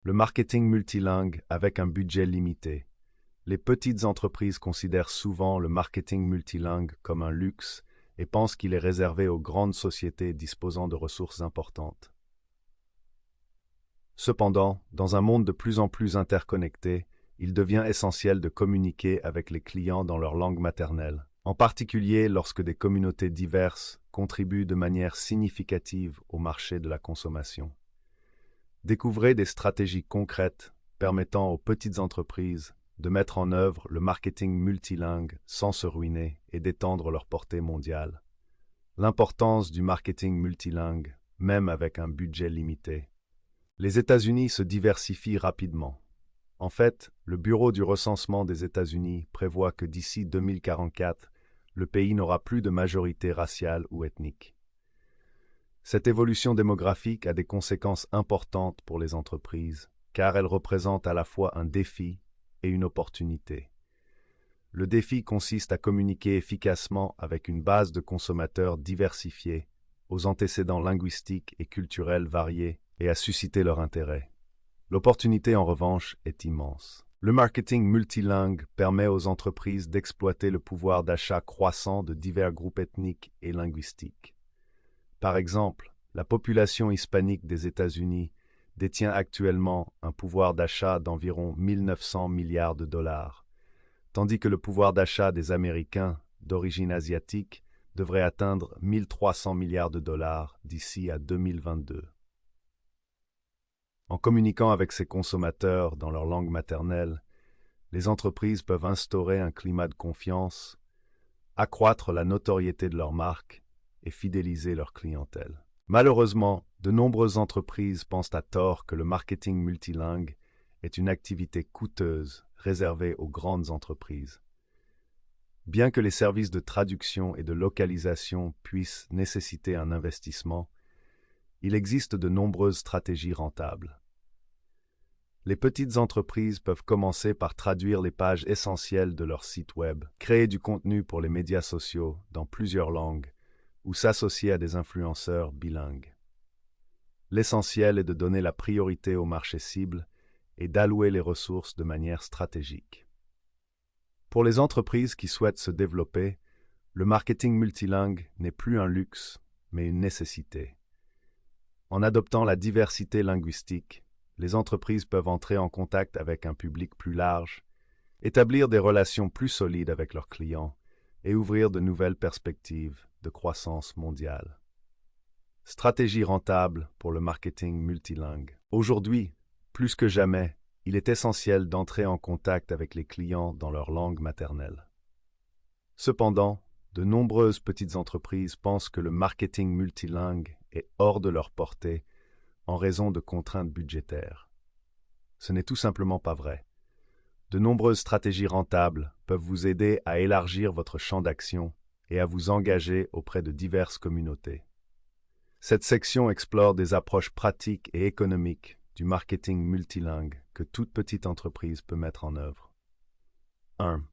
Le marketing multilingue avec un budget limité. Les petites entreprises considèrent souvent le marketing multilingue comme un luxe et pensent qu'il est réservé aux grandes sociétés disposant de ressources importantes. Cependant, dans un monde de plus en plus interconnecté, il devient essentiel de communiquer avec les clients dans leur langue maternelle, en particulier lorsque des communautés diverses contribuent de manière significative au marché de la consommation. Découvrez des stratégies concrètes permettant aux petites entreprises de mettre en œuvre le marketing multilingue sans se ruiner et d'étendre leur portée mondiale. L'importance du marketing multilingue, même avec un budget limité. Les États-Unis se diversifient rapidement. En fait, le Bureau du recensement des États-Unis prévoit que d'ici 2044, le pays n'aura plus de majorité raciale ou ethnique. Cette évolution démographique a des conséquences importantes pour les entreprises, car elle représente à la fois un défi et une opportunité. Le défi consiste à communiquer efficacement avec une base de consommateurs diversifiée, aux antécédents linguistiques et culturels variés, et à susciter leur intérêt. L'opportunité, en revanche, est immense. Le marketing multilingue permet aux entreprises d'exploiter le pouvoir d'achat croissant de divers groupes ethniques et linguistiques. Par exemple, la population hispanique des États-Unis détient actuellement un pouvoir d'achat d'environ 1900 milliards de dollars, tandis que le pouvoir d'achat des Américains d'origine asiatique devrait atteindre 1300 milliards de dollars d'ici à 2022. En communiquant avec ses consommateurs dans leur langue maternelle, les entreprises peuvent instaurer un climat de confiance, accroître la notoriété de leur marque et fidéliser leur clientèle. Malheureusement, de nombreuses entreprises pensent à tort que le marketing multilingue est une activité coûteuse réservée aux grandes entreprises. Bien que les services de traduction et de localisation puissent nécessiter un investissement, il existe de nombreuses stratégies rentables. Les petites entreprises peuvent commencer par traduire les pages essentielles de leur site web, créer du contenu pour les médias sociaux dans plusieurs langues, ou s'associer à des influenceurs bilingues. L'essentiel est de donner la priorité au marché cible et d'allouer les ressources de manière stratégique. Pour les entreprises qui souhaitent se développer, le marketing multilingue n'est plus un luxe, mais une nécessité. En adoptant la diversité linguistique, les entreprises peuvent entrer en contact avec un public plus large, établir des relations plus solides avec leurs clients et ouvrir de nouvelles perspectives de croissance mondiale. Stratégie rentable pour le marketing multilingue. Aujourd'hui, plus que jamais, il est essentiel d'entrer en contact avec les clients dans leur langue maternelle. Cependant, de nombreuses petites entreprises pensent que le marketing multilingue est hors de leur portée en raison de contraintes budgétaires. Ce n'est tout simplement pas vrai. De nombreuses stratégies rentables peuvent vous aider à élargir votre champ d'action et à vous engager auprès de diverses communautés. Cette section explore des approches pratiques et économiques du marketing multilingue que toute petite entreprise peut mettre en œuvre. 1.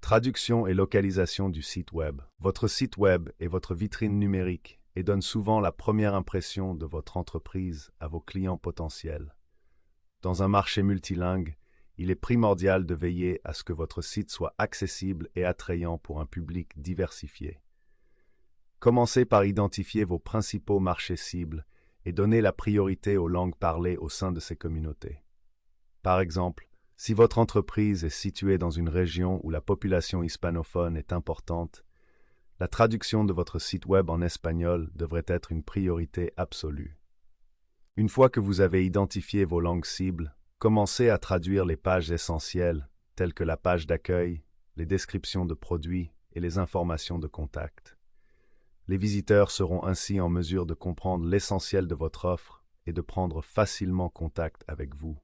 Traduction et localisation du site web. Votre site web est votre vitrine numérique et donne souvent la première impression de votre entreprise à vos clients potentiels. Dans un marché multilingue, il est primordial de veiller à ce que votre site soit accessible et attrayant pour un public diversifié. Commencez par identifier vos principaux marchés cibles et donnez la priorité aux langues parlées au sein de ces communautés. Par exemple, si votre entreprise est située dans une région où la population hispanophone est importante, la traduction de votre site web en espagnol devrait être une priorité absolue. Une fois que vous avez identifié vos langues cibles, commencez à traduire les pages essentielles, telles que la page d'accueil, les descriptions de produits et les informations de contact. Les visiteurs seront ainsi en mesure de comprendre l'essentiel de votre offre et de prendre facilement contact avec vous.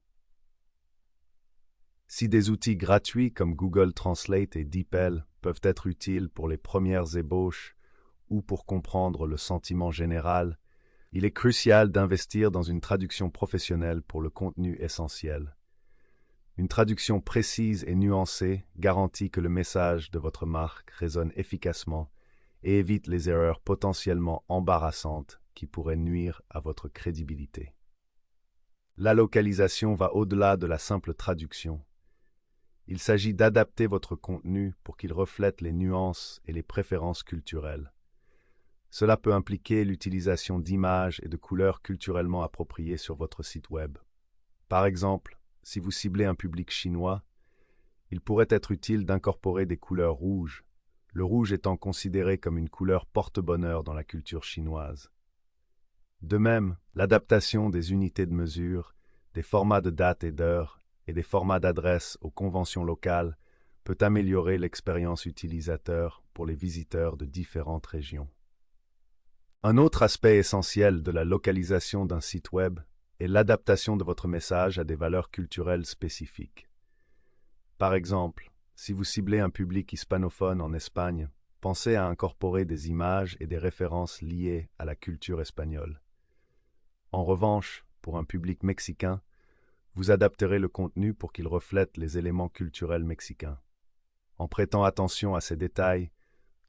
Si des outils gratuits comme Google Translate et DeepL peuvent être utiles pour les premières ébauches ou pour comprendre le sentiment général, il est crucial d'investir dans une traduction professionnelle pour le contenu essentiel. Une traduction précise et nuancée garantit que le message de votre marque résonne efficacement et évite les erreurs potentiellement embarrassantes qui pourraient nuire à votre crédibilité. La localisation va au-delà de la simple traduction. Il s'agit d'adapter votre contenu pour qu'il reflète les nuances et les préférences culturelles. Cela peut impliquer l'utilisation d'images et de couleurs culturellement appropriées sur votre site web. Par exemple, si vous ciblez un public chinois, il pourrait être utile d'incorporer des couleurs rouges, le rouge étant considéré comme une couleur porte-bonheur dans la culture chinoise. De même, l'adaptation des unités de mesure, des formats de date et d'heure et des formats d'adresse aux conventions locales peut améliorer l'expérience utilisateur pour les visiteurs de différentes régions. Un autre aspect essentiel de la localisation d'un site web est l'adaptation de votre message à des valeurs culturelles spécifiques. Par exemple, si vous ciblez un public hispanophone en Espagne, pensez à incorporer des images et des références liées à la culture espagnole. En revanche, pour un public mexicain, vous adapterez le contenu pour qu'il reflète les éléments culturels mexicains. En prêtant attention à ces détails,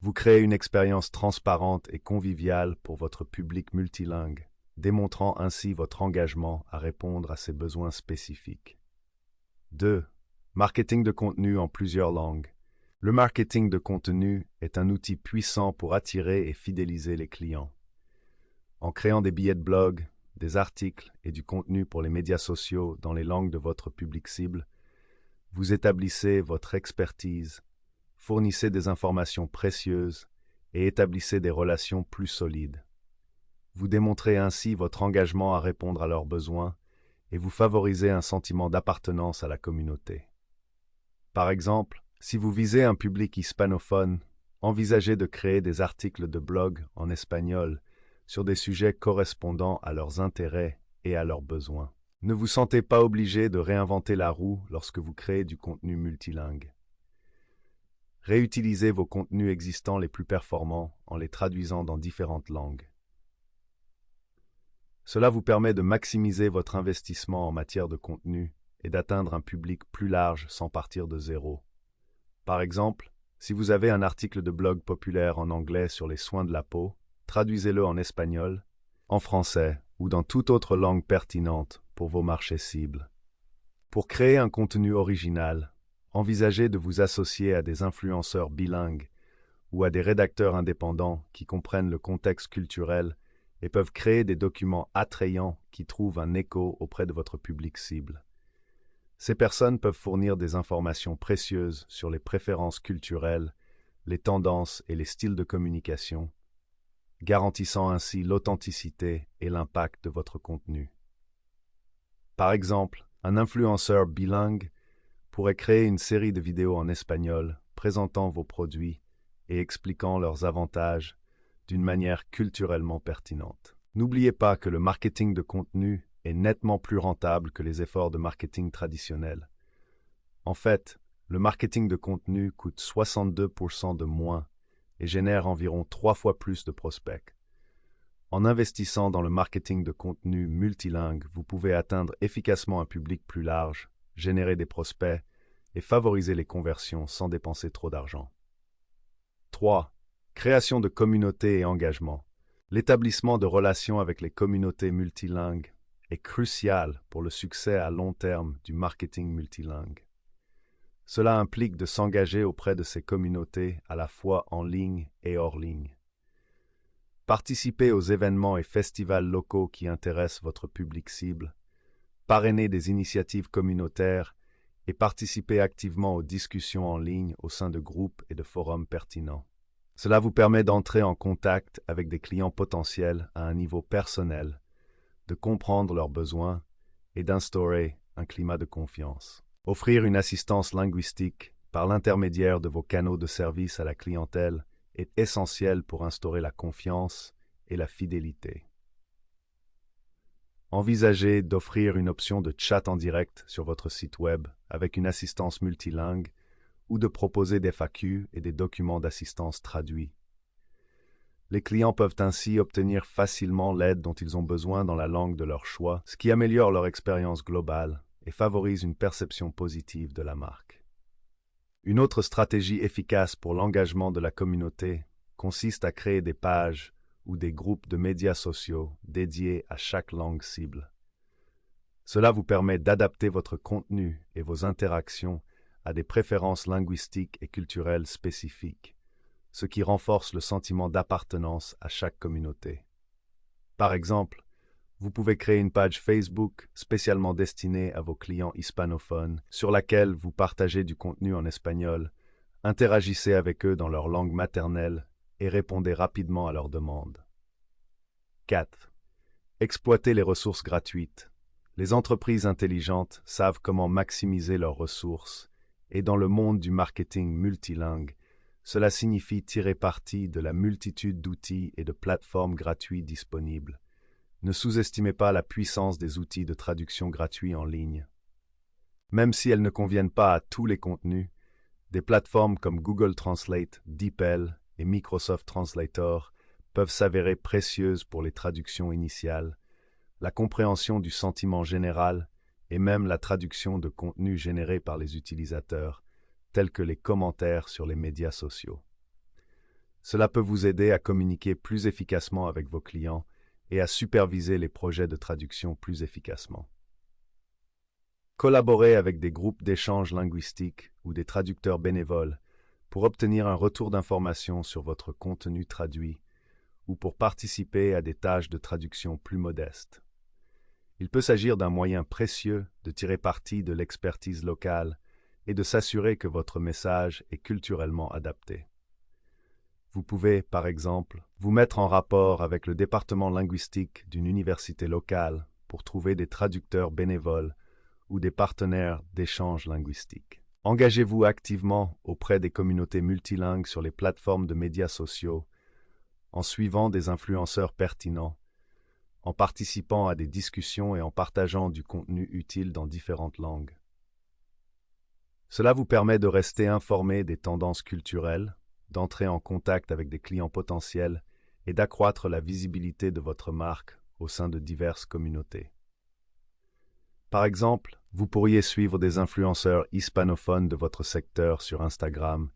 vous créez une expérience transparente et conviviale pour votre public multilingue, démontrant ainsi votre engagement à répondre à ses besoins spécifiques. 2. Marketing de contenu en plusieurs langues. Le marketing de contenu est un outil puissant pour attirer et fidéliser les clients. En créant des billets de blog, des articles et du contenu pour les médias sociaux dans les langues de votre public cible, vous établissez votre expertise, fournissez des informations précieuses et établissez des relations plus solides. Vous démontrez ainsi votre engagement à répondre à leurs besoins et vous favorisez un sentiment d'appartenance à la communauté. Par exemple, si vous visez un public hispanophone, envisagez de créer des articles de blog en espagnol sur des sujets correspondant à leurs intérêts et à leurs besoins. Ne vous sentez pas obligé de réinventer la roue lorsque vous créez du contenu multilingue. Réutilisez vos contenus existants les plus performants en les traduisant dans différentes langues. Cela vous permet de maximiser votre investissement en matière de contenu et d'atteindre un public plus large sans partir de zéro. Par exemple, si vous avez un article de blog populaire en anglais sur les soins de la peau, traduisez-le en espagnol, en français ou dans toute autre langue pertinente pour vos marchés cibles. Pour créer un contenu original, envisagez de vous associer à des influenceurs bilingues ou à des rédacteurs indépendants qui comprennent le contexte culturel et peuvent créer des documents attrayants qui trouvent un écho auprès de votre public cible. Ces personnes peuvent fournir des informations précieuses sur les préférences culturelles, les tendances et les styles de communication, garantissant ainsi l'authenticité et l'impact de votre contenu. Par exemple, un influenceur bilingue pourrait créer une série de vidéos en espagnol présentant vos produits et expliquant leurs avantages d'une manière culturellement pertinente. N'oubliez pas que le marketing de contenu est nettement plus rentable que les efforts de marketing traditionnels. En fait, le marketing de contenu coûte 62% de moins et génère environ 3 fois plus de prospects. En investissant dans le marketing de contenu multilingue, vous pouvez atteindre efficacement un public plus large, générer des prospects et favoriser les conversions sans dépenser trop d'argent. 3. Création de communautés et engagement. L'établissement de relations avec les communautés multilingues est crucial pour le succès à long terme du marketing multilingue. Cela implique de s'engager auprès de ces communautés à la fois en ligne et hors ligne. Participez aux événements et festivals locaux qui intéressent votre public cible, parrainez des initiatives communautaires et participez activement aux discussions en ligne au sein de groupes et de forums pertinents. Cela vous permet d'entrer en contact avec des clients potentiels à un niveau personnel, de comprendre leurs besoins et d'instaurer un climat de confiance. Offrir une assistance linguistique par l'intermédiaire de vos canaux de service à la clientèle est essentiel pour instaurer la confiance et la fidélité. Envisagez d'offrir une option de chat en direct sur votre site web avec une assistance multilingue ou de proposer des FAQ et des documents d'assistance traduits. Les clients peuvent ainsi obtenir facilement l'aide dont ils ont besoin dans la langue de leur choix, ce qui améliore leur expérience globale et favorise une perception positive de la marque. Une autre stratégie efficace pour l'engagement de la communauté consiste à créer des pages ou des groupes de médias sociaux dédiés à chaque langue cible. Cela vous permet d'adapter votre contenu et vos interactions à des préférences linguistiques et culturelles spécifiques, ce qui renforce le sentiment d'appartenance à chaque communauté. Par exemple, vous pouvez créer une page Facebook spécialement destinée à vos clients hispanophones, sur laquelle vous partagez du contenu en espagnol, interagissez avec eux dans leur langue maternelle et répondez rapidement à leurs demandes. 4. Exploitez les ressources gratuites. Les entreprises intelligentes savent comment maximiser leurs ressources, et dans le monde du marketing multilingue, cela signifie tirer parti de la multitude d'outils et de plateformes gratuits disponibles. Ne sous-estimez pas la puissance des outils de traduction gratuits en ligne. Même si elles ne conviennent pas à tous les contenus, des plateformes comme Google Translate, DeepL et Microsoft Translator peuvent s'avérer précieuses pour les traductions initiales, la compréhension du sentiment général et même la traduction de contenus générés par les utilisateurs, tels que les commentaires sur les médias sociaux. Cela peut vous aider à communiquer plus efficacement avec vos clients et à superviser les projets de traduction plus efficacement. Collaborez avec des groupes d'échange linguistique ou des traducteurs bénévoles pour obtenir un retour d'information sur votre contenu traduit ou pour participer à des tâches de traduction plus modestes. Il peut s'agir d'un moyen précieux de tirer parti de l'expertise locale et de s'assurer que votre message est culturellement adapté. Vous pouvez, par exemple, vous mettre en rapport avec le département linguistique d'une université locale pour trouver des traducteurs bénévoles ou des partenaires d'échange linguistique. Engagez-vous activement auprès des communautés multilingues sur les plateformes de médias sociaux, en suivant des influenceurs pertinents, en participant à des discussions et en partageant du contenu utile dans différentes langues. Cela vous permet de rester informé des tendances culturelles, d'entrer en contact avec des clients potentiels et d'accroître la visibilité de votre marque au sein de diverses communautés. Par exemple, vous pourriez suivre des influenceurs hispanophones de votre secteur sur Instagram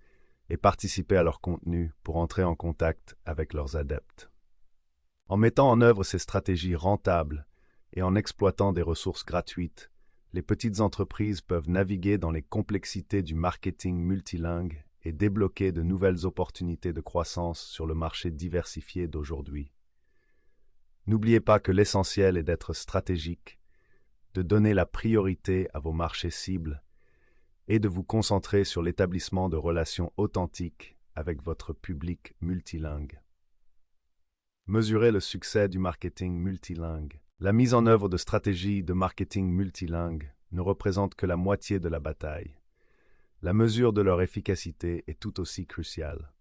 et participer à leur contenu pour entrer en contact avec leurs adeptes. En mettant en œuvre ces stratégies rentables et en exploitant des ressources gratuites, les petites entreprises peuvent naviguer dans les complexités du marketing multilingue et débloquer de nouvelles opportunités de croissance sur le marché diversifié d'aujourd'hui. N'oubliez pas que l'essentiel est d'être stratégique, de donner la priorité à vos marchés cibles et de vous concentrer sur l'établissement de relations authentiques avec votre public multilingue. Mesurez le succès du marketing multilingue. La mise en œuvre de stratégies de marketing multilingue ne représente que la moitié de la bataille. La mesure de leur efficacité est tout aussi cruciale.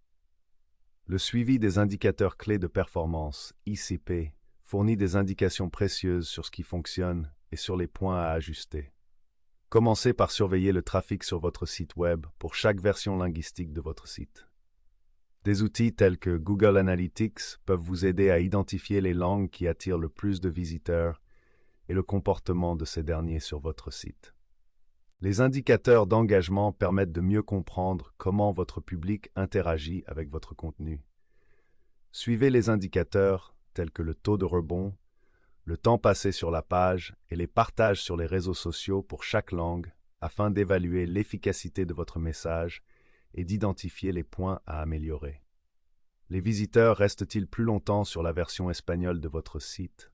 Le suivi des indicateurs clés de performance, ICP, fournit des indications précieuses sur ce qui fonctionne et sur les points à ajuster. Commencez par surveiller le trafic sur votre site web pour chaque version linguistique de votre site. Des outils tels que Google Analytics peuvent vous aider à identifier les langues qui attirent le plus de visiteurs et le comportement de ces derniers sur votre site. Les indicateurs d'engagement permettent de mieux comprendre comment votre public interagit avec votre contenu. Suivez les indicateurs tels que le taux de rebond, le temps passé sur la page et les partages sur les réseaux sociaux pour chaque langue afin d'évaluer l'efficacité de votre message et d'identifier les points à améliorer. Les visiteurs restent-ils plus longtemps sur la version espagnole de votre site?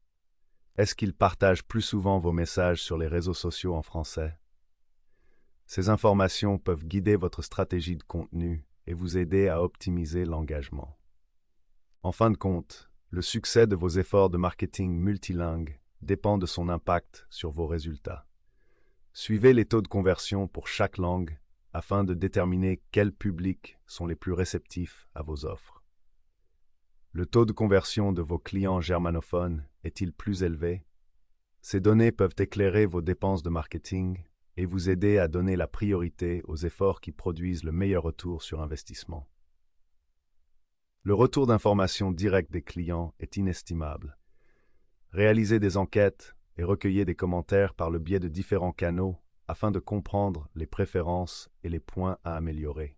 Est-ce qu'ils partagent plus souvent vos messages sur les réseaux sociaux en français? Ces informations peuvent guider votre stratégie de contenu et vous aider à optimiser l'engagement. En fin de compte, le succès de vos efforts de marketing multilingue dépend de son impact sur vos résultats. Suivez les taux de conversion pour chaque langue afin de déterminer quels publics sont les plus réceptifs à vos offres. Le taux de conversion de vos clients germanophones est-il plus élevé? Ces données peuvent éclairer vos dépenses de marketing et vous aider à donner la priorité aux efforts qui produisent le meilleur retour sur investissement. Le retour d'information direct des clients est inestimable. Réalisez des enquêtes et recueillez des commentaires par le biais de différents canaux afin de comprendre les préférences et les points à améliorer.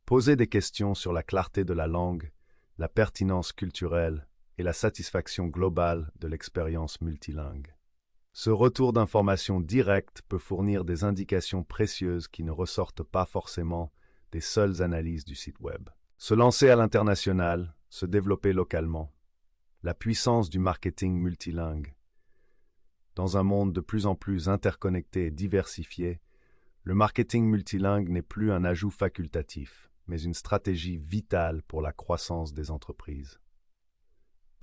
Posez des questions sur la clarté de la langue, la pertinence culturelle et la satisfaction globale de l'expérience multilingue. Ce retour d'information direct peut fournir des indications précieuses qui ne ressortent pas forcément des seules analyses du site web. Se lancer à l'international, se développer localement. La puissance du marketing multilingue. Dans un monde de plus en plus interconnecté et diversifié, le marketing multilingue n'est plus un ajout facultatif, mais une stratégie vitale pour la croissance des entreprises.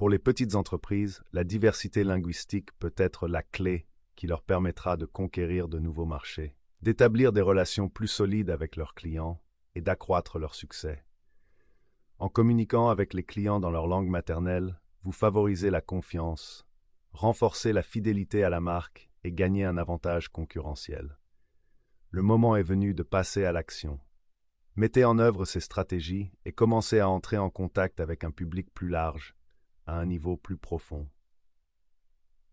Pour les petites entreprises, la diversité linguistique peut être la clé qui leur permettra de conquérir de nouveaux marchés, d'établir des relations plus solides avec leurs clients et d'accroître leur succès. En communiquant avec les clients dans leur langue maternelle, vous favorisez la confiance, renforcez la fidélité à la marque et gagnez un avantage concurrentiel. Le moment est venu de passer à l'action. Mettez en œuvre ces stratégies et commencez à entrer en contact avec un public plus large, à un niveau plus profond.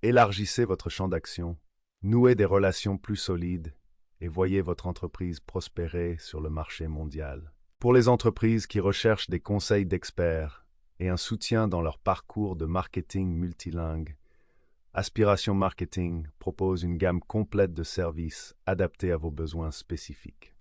Élargissez votre champ d'action, nouez des relations plus solides et voyez votre entreprise prospérer sur le marché mondial. Pour les entreprises qui recherchent des conseils d'experts et un soutien dans leur parcours de marketing multilingue, Aspiration Marketing propose une gamme complète de services adaptés à vos besoins spécifiques.